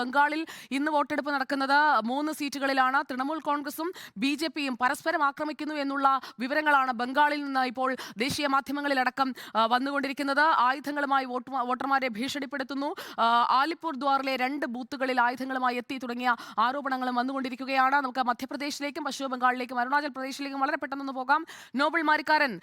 ബംഗാളിൽ ഇന്ന് വോട്ടെടുപ്പ് നടക്കുന്നത് 3 സീറ്റുകളിലാണ്. തൃണമൂൽ കോൺഗ്രസും ബി.ജെ.പിയും പരസ്പരം ആക്രമിക്കുന്നു എന്നുള്ള വിവരങ്ങളാണ് ബംഗാളിൽ നിന്ന് ഇപ്പോൾ ദേശീയ മാധ്യമങ്ങളിലടക്കം വന്നുകൊണ്ടിരിക്കുന്നത്. ആയുധങ്ങളുമായി വോട്ടർമാരെ ഭീഷണിപ്പെടുത്തുന്നു. ആലിപ്പൂർ ദ്വാറിലെ 2 ബൂത്തുകളിൽ ആയുധങ്ങളുമായി എത്തി തുടങ്ങിയ ആരോപണങ്ങളും വന്നുകൊണ്ടിരിക്കുകയാണ്. നമുക്ക് മധ്യപ്രദേശിലേക്കും പശ്ചിമ ബംഗാളിലേക്കും അരുണാചൽ പ്രദേശിലേക്കും വളരെ പെട്ടെന്ന് പോകാം. നോബൽ മാരിക്കാരൻ,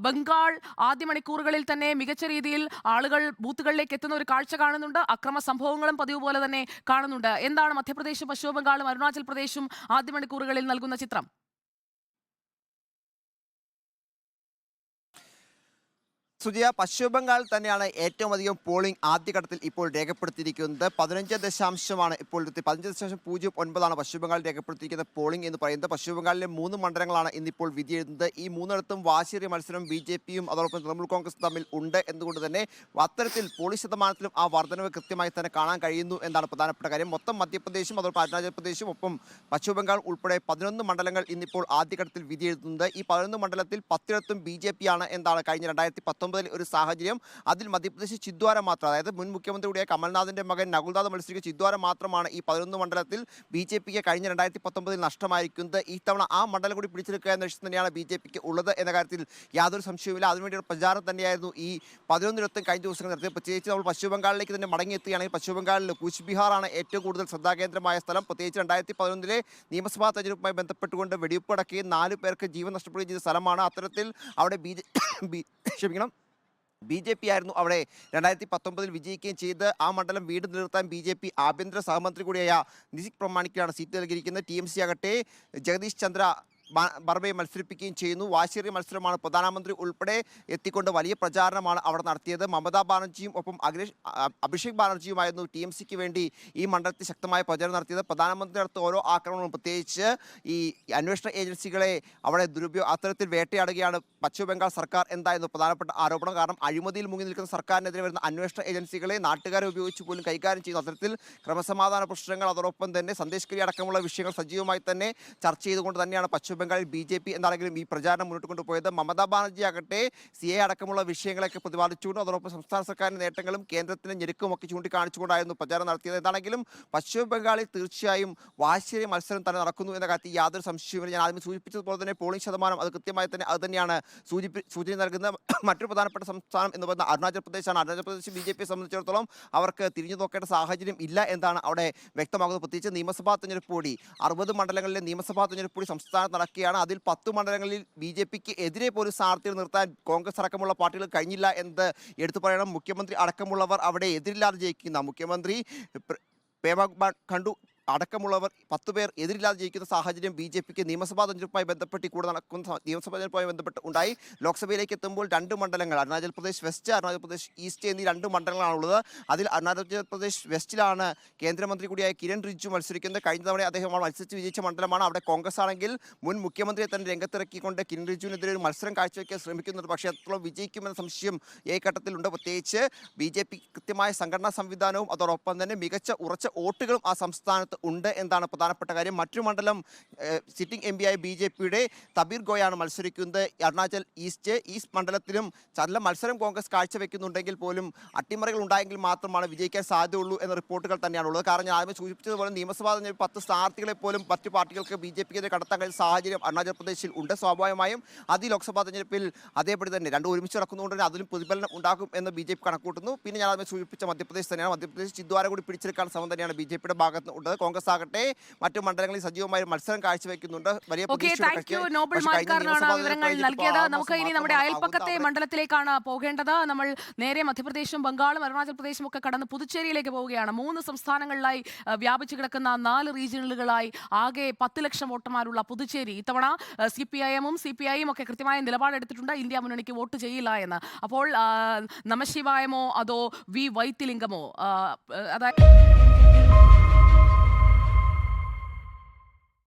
ബംഗാൾ ആദ്യ മണിക്കൂറുകളിൽ തന്നെ മികച്ച രീതിയിൽ ആളുകൾ ബൂത്തുകളിലേക്ക് എത്തുന്ന ഒരു കാഴ്ച കാണുന്നുണ്ട്. അക്രമ സംഭവങ്ങളും പതിവ് പോലെ തന്നെ കാണുന്നുണ്ട്. എന്താണ് മധ്യപ്രദേശും പശ്ചിമ ബംഗാളും അരുണാചൽ പ്രദേശും ആദ്യ മണിക്കൂറുകളിൽ നൽകുന്ന ചിത്രം? സുജിയ, പശ്ചിമ ബംഗാൾ തന്നെയാണ് ഏറ്റവും അധികം പോളിംഗ് ആദ്യഘട്ടത്തിൽ ഇപ്പോൾ രേഖപ്പെടുത്തിയിരിക്കുന്നത്. 15.0 ഇപ്പോൾ 15.09 പശ്ചിമ ബംഗാൾ രേഖപ്പെടുത്തിയിരിക്കുന്ന പോളിംഗ് എന്ന് പറയുന്നത്. പശ്ചിമ ബംഗാളിലെ 3 മണ്ഡലങ്ങളാണ് ഇന്നിപ്പോൾ വിധിയെഴുതുന്നത്. ഈ 3ഇടത്തും വാശിയേറിയ മത്സരം ബി.ജെ.പിയും അതോടൊപ്പം തൃണമൂൽ കോൺഗ്രസും തമ്മിൽ ഉണ്ട് എന്നതുകൊണ്ട് തന്നെ അത്തരത്തിൽ പോളിംഗ് ശതമാനത്തിലും ആ വർധനവ് കൃത്യമായി തന്നെ കാണാൻ കഴിയുന്നു എന്നാണ് പ്രധാനപ്പെട്ട കാര്യം. മൊത്തം മധ്യപ്രദേശും അതോടൊപ്പം അരുണാചൽ പ്രദേശും ഒപ്പം പശ്ചിമ ബംഗാൾ ഉൾപ്പെടെ 11 മണ്ഡലങ്ങൾ ഇന്നിപ്പോൾ ആദ്യഘട്ടത്തിൽ വിധിയെഴുതുന്നത്. ഈ 11 മണ്ഡലത്തിൽ 10ഇടത്തും ബി.ജെ.പി ആണ് എന്നാണ് കഴിഞ്ഞ 2019 ഒരു സാഹചര്യം. അതിൽ മധ്യപ്രദേശ് ചിദ്വാര മാത്രം, അതായത് മുൻ മുഖ്യമന്ത്രി കൂടിയായ കമൽനാഥിന്റെ മകൻ നകുൽനാഥ് മത്സരിക്കുന്ന ചിദ്വാര മാത്രമാണ് ഈ 11 മണ്ഡലത്തിൽ ബി.ജെ.പിക്ക് കഴിഞ്ഞ 2019 നഷ്ടമായിരിക്കുന്നത്. ഈ തവണ ആ മണ്ഡലം കൂടി പിടിച്ചെടുക്കുക എന്ന ലക്ഷ്യം തന്നെയാണ് ബി.ജെ.പിക്ക് ഉള്ളത് എന്ന കാര്യത്തിൽ യാതൊരു സംശയവുമില്ല. അതിനുവേണ്ടിയുള്ള പ്രചാരണം തന്നെയായിരുന്നു ഈ 11ഇടത്തും കഴിഞ്ഞ ദിവസങ്ങൾ നടത്തിയത്. പ്രത്യേകിച്ച് നമ്മൾ പശ്ചിമ ബംഗാളിലേക്ക് തന്നെ മടങ്ങിയെത്തുകയാണെങ്കിൽ പശ്ചിമ ബംഗാളിൽ കൂച്ച് ബിഹാറാണ് ഏറ്റവും കൂടുതൽ ശ്രദ്ധാകേന്ദ്രമായ സ്ഥലം. പ്രത്യേകിച്ച് 2011 നിയമസഭാ തെരഞ്ഞെടുപ്പുമായി ബന്ധപ്പെട്ടുകൊണ്ട് വെടിവെപ്പ് നടക്കുകയും 4 പേർക്ക് ജീവൻ നഷ്ടപ്പെടുകയും ചെയ്ത സ്ഥലമാണ്. അത്തരത്തിൽ അവിടെ ബി.ജെ.പി ആയിരുന്നു അവിടെ 2019 വിജയിക്കുകയും ചെയ്ത് ആ മണ്ഡലം വീണ്ടും നിലനിർത്താൻ ബി.ജെ.പി ആഭ്യന്തര സഹമന്ത്രി കൂടിയായ നിതിക് പ്രമാണിക്കാണ് സീറ്റ് നൽകിയിരിക്കുന്നത്. ടി.എം.സി ആകട്ടെ ജഗദീഷ് ചന്ദ്ര ബർമയെ മത്സരിപ്പിക്കുകയും ചെയ്യുന്നു. വാശിയേറിയ മത്സരമാണ്. പ്രധാനമന്ത്രി ഉൾപ്പെടെ എത്തിക്കൊണ്ട് വലിയ പ്രചാരണമാണ് അവിടെ നടത്തിയത്. മമതാ ബാനർജിയും ഒപ്പം അഭിഷേക് ബാനർജിയുമായിരുന്നു ടി.എം.സിക്ക് വേണ്ടി ഈ മണ്ഡലത്തിൽ ശക്തമായ പ്രചരണം നടത്തിയത്. പ്രധാനമന്ത്രി നടത്തിയ ഓരോ ആക്രമണവും, പ്രത്യേകിച്ച് ഈ അന്വേഷണ ഏജൻസികളെ അവിടെ അത്തരത്തിൽ വേട്ടയാടുകയാണ് പശ്ചിമ ബംഗാൾ സർക്കാർ എന്തായിരുന്നു പ്രധാനപ്പെട്ട ആരോപണം. കാരണം അഴിമതിയിൽ മുങ്ങി നിൽക്കുന്ന സർക്കാരിനെതിരെ വരുന്ന അന്വേഷണ ഏജൻസികളെ നാട്ടുകാരെ ഉപയോഗിച്ച് പോലും കൈകാര്യം ചെയ്യുന്നു. അത്തരത്തിൽ ക്രമസമാധാന പ്രശ്നങ്ങൾ അതോടൊപ്പം തന്നെ സന്ദേശഗിരി അടക്കമുള്ള വിഷയങ്ങൾ സജീവമായി തന്നെ ചർച്ച ചെയ്തുകൊണ്ട് തന്നെയാണ് പശ്ചിമ ബംഗാളിൽ ബി.ജെ.പി എന്നാണെങ്കിലും ഈ പ്രചാരണം മുന്നോട്ട് കൊണ്ടുപോയത്. മമതാ ബാനർജി ആകട്ടെ സി.എ അടക്കമുള്ള വിഷയങ്ങളൊക്കെ പ്രതിപാദിച്ചുകൊണ്ട് അതോടൊപ്പം സംസ്ഥാന സർക്കാരിന്റെ നേട്ടങ്ങളും കേന്ദ്രത്തിന്റെ ഞെരുക്കുമൊക്കെ ചൂണ്ടിക്കാണിച്ചുകൊണ്ടായിരുന്നു പ്രചാരണം നടത്തിയത്. എന്താണെങ്കിലും പശ്ചിമ ബംഗാളിൽ തീർച്ചയായും വാശിയേറിയ മത്സരം തന്നെ നടക്കുന്നു എന്ന കാര്യത്തിൽ യാതൊരു സംശയവുമില്ല. ഞാൻ ആദ്യം സൂചിപ്പിച്ചതുപോലെ തന്നെ പോളിംഗ് ശതമാനം അത് കൃത്യമായി തന്നെ അത് തന്നെയാണ് സൂചന നൽകുന്നത്. മറ്റൊരു പ്രധാനപ്പെട്ട സംസ്ഥാനം എന്ന് പറയുന്നത് അരുണാചൽ പ്രദേശാണ്. അരുണാചൽ പ്രദേശ് ബി.ജെ.പിയെ സംബന്ധിച്ചിടത്തോളം അവർക്ക് തിരിഞ്ഞു നോക്കേണ്ട സാഹചര്യം ഇല്ല എന്നാണ് അവിടെ വ്യക്തമാകുന്നത്. പ്രത്യേകിച്ച് നിയമസഭാ തെരഞ്ഞെടുപ്പ് കൂടി 60 മണ്ഡലങ്ങളിലെ നിയമസഭാ തെരഞ്ഞെടുപ്പ് കൂടി സംസ്ഥാനത്ത് നടക്കുകയാണ്. അതിൽ 10 മണ്ഡലങ്ങളിൽ ബി.ജെ.പിക്ക് എതിരെ പോലും സ്ഥാനാർത്ഥികൾ നിർത്താൻ കോൺഗ്രസ് അടക്കമുള്ള പാർട്ടികൾ കഴിഞ്ഞില്ല എന്ന് എടുത്തു പറയണം. മുഖ്യമന്ത്രി അടക്കമുള്ളവർ അവിടെ എതിരില്ലാതെ ജയിക്കുന്ന മുഖ്യമന്ത്രി പേമ ഖണ്ഡു അടക്കമുള്ളവർ 10 പേർ എതിരില്ലാതെ ജയിക്കുന്ന സാഹചര്യം ബി.ജെ.പിക്ക് നിയമസഭാ തെരഞ്ഞെടുപ്പുമായി ബന്ധപ്പെട്ട് കൂടെ നടക്കുന്ന നിയമസഭാ തെരഞ്ഞെടുപ്പുമായി ബന്ധപ്പെട്ട് ഉണ്ടായി. ലോക്സഭയിലേക്ക് എത്തുമ്പോൾ 2 മണ്ഡലങ്ങൾ, അരുണാചൽ പ്രദേശ് വെസ്റ്റ്, അരുണാചൽ പ്രദേശ് ഈസ്റ്റ് എന്നീ 2 മണ്ഡലങ്ങളാണുള്ളത്. അതിൽ അരുണാചൽ പ്രദേശ് വെസ്റ്റിലാണ് കേന്ദ്രമന്ത്രി കൂടിയായ കിരൺ റിജിജു മത്സരിക്കുന്നത്. കഴിഞ്ഞ തവണ അദ്ദേഹം മത്സരിച്ച് വിജയിച്ച മണ്ഡലമാണ്. അവിടെ കോൺഗ്രസ് ആണെങ്കിൽ മുൻ മുഖ്യമന്ത്രിയെ തന്നെ രംഗത്തിറക്കിക്കൊണ്ട് കിരൺ റിജിജുവിനെതിരെ ഒരു മത്സരം കാഴ്ചവെക്കാൻ ശ്രമിക്കുന്നുണ്ട്. പക്ഷേ അത്രത്തോളം വിജയിക്കുമെന്ന സംശയം ഈ ഘട്ടത്തിലുണ്ട്. പ്രത്യേകിച്ച് ബി.ജെ.പി കൃത്യമായ സംഘടനാ സംവിധാനവും അതോടൊപ്പം തന്നെ മികച്ച ഉറച്ച വോട്ടുകളും ആ സംസ്ഥാനത്ത് ഉണ്ട് എന്നതാണ് പ്രധാനപ്പെട്ട കാര്യം. മറ്റൊരു മണ്ഡലം സിറ്റിംഗ് എം പിയായ ബി.ജെ.പിയുടെ തബീർ ഗോയാണ് മത്സരിക്കുന്നത്. അരുണാചൽ ഈസ്റ്റ് മണ്ഡലത്തിലും നല്ല മത്സരം കോൺഗ്രസ് കാഴ്ചവെക്കുന്നുണ്ടെങ്കിൽ പോലും അട്ടിമറികൾ ഉണ്ടായെങ്കിൽ മാത്രമാണ് വിജയിക്കാൻ സാധ്യതയുള്ളൂ എന്ന റിപ്പോർട്ടുകൾ തന്നെയാണുള്ളത്. കാരണം ഞാൻ ആദ്യം സൂചിപ്പിച്ചതുപോലെ നിയമസഭാ തെരഞ്ഞെടുപ്പ് 10 സ്ഥാനാർത്ഥികളെ പോലും മറ്റു പാർട്ടികൾക്ക് ബി.ജെ.പിക്കെതിരെ കടത്താൻ കഴിയുന്ന സാഹചര്യം അരുണാചൽ പ്രദേശിൽ ഉണ്ട്. സ്വാഭാവികമായും അത് ലോക്സഭാ തെരഞ്ഞെടുപ്പിൽ അതേപടി തന്നെ രണ്ടും ഒരുമിച്ച് നടക്കുന്നതുകൊണ്ട് തന്നെ അതിലും പ്രതിഫലനം ഉണ്ടാകും എന്ന് ബി.ജെ.പി കണക്കൂട്ടുന്നു. പിന്നെ ഞാൻ ആദ്യം സൂചിപ്പിച്ച മധ്യപ്രദേശ് തന്നെയാണ്. മധ്യപ്രദേശ് ചിദ്വാര കൂടി പിടിച്ചെടുക്കാൻ ശ്രമം തന്നെയാണ് ബി.ജെ.പിയുടെ ഭാഗത്ത് ഉള്ളത്. കോൺഗ്രസ് ആകട്ടെ മറ്റു മണ്ഡലങ്ങളിൽ സജീവമായ മത്സരം കാഴ്ചവെക്കുന്നുണ്ട്. വലിയ വിവരങ്ങൾ നൽകിയത്. നമുക്ക് ഇനി നമ്മുടെ അയൽപ്പക്കത്തെ മണ്ഡലത്തിലേക്കാണ് പോകേണ്ടത്. നമ്മൾ നേരെ മധ്യപ്രദേശും ബംഗാളും അരുണാചൽ പ്രദേശും ഒക്കെ കടന്ന് പുതുച്ചേരിയിലേക്ക് പോവുകയാണ്. 3 സംസ്ഥാനങ്ങളിലായി വ്യാപിച്ചു കിടക്കുന്ന 4 റീജിയനുകളായി ആകെ 10 ലക്ഷം വോട്ടർമാരുള്ള പുതുച്ചേരി ഇത്തവണ CPIM-ഉം CPI-യും ഒക്കെ കൃത്യമായ നിലപാടെടുത്തിട്ടുണ്ട്. ഇന്ത്യ മുന്നണിക്ക് വോട്ട് ചെയ്യില്ല എന്ന്. അപ്പോൾ നമശിവായമോ അതോ വി വൈത്തിലിംഗമോ, അതായത്